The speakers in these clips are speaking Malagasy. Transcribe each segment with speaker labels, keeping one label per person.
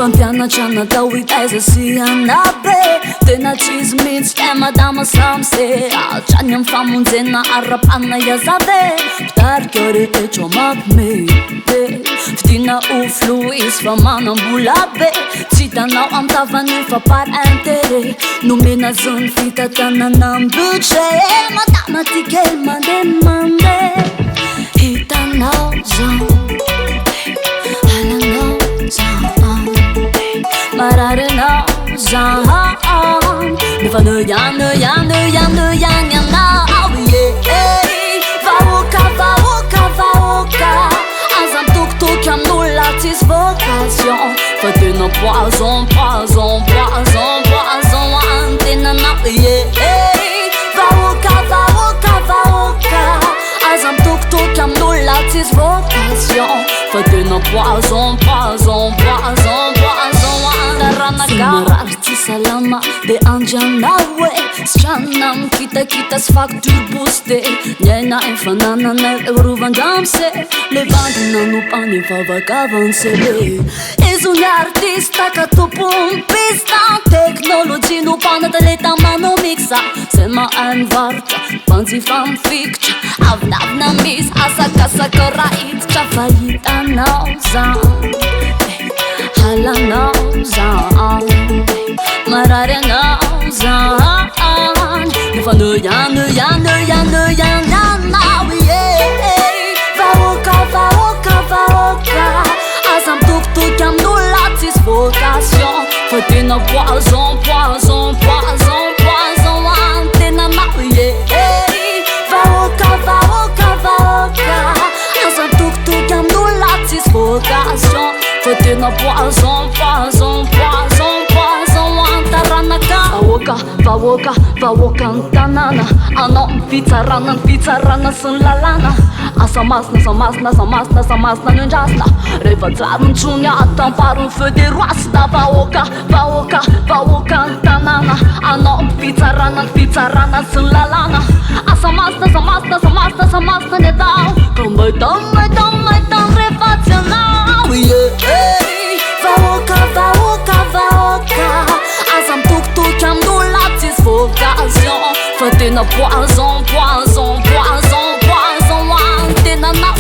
Speaker 1: Mpampianatra natao hitaiza sy anabe tena tsy izy mihitsy madama samse atrany amy famonjena arapana iazave pitarika rehetra mampimete fidina oflo izy fa manambola be tsy hitanao amy tavany fa par intérêt nomena zony fitatanana amy budget madama ty kely mandeha hitanao zany halanao zany mararinao zany nefa nöjanao vahoaka aza mitokotoky amin'olona tsisy vocation fa tena poison antenanao vahoaka aza mitokotoky amin'olona tsisy vocation fa tena poison marary tsy salama de andrianao e sitrana mikitakita sy facture boosté niaina efanananay rovandamse le vandina nopany favakavan'sele izony artista ka tompony pistan teknolojia nopanataletan manomixa zay mahay mivarotra mpanjifa mifikitra avinavina misy asakasaka raha iditra fa hitanao zany halanao zany marary anao zany nefa nöjanao vahoaka aza mitokotoky amin'olona tsisy vocation fa tena poison antenanao vahoaka aza mitokotoky amin'olona tsisy vocation fa tena poison antaranaka vahoaka ny tanàna anao fitsarana sy ny lalàna asa masina nyandrasina rehefa jaro nitsony atamparo ny feu de roasina vahoaka ny tanàna anao fitsarana sy ny lalàna asa masina ny atao ka maitao rehefa tsy anao vahoaka aza mitokotoky amin'olona tsisy vocation fa tena poison antenanao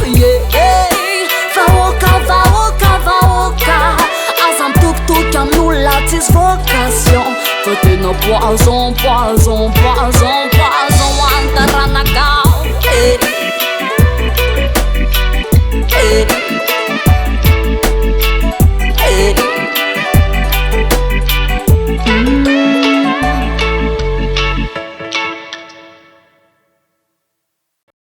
Speaker 1: vahoaka aza mitokotoky amin'olona tsisy vocation fa tena poison antaranakao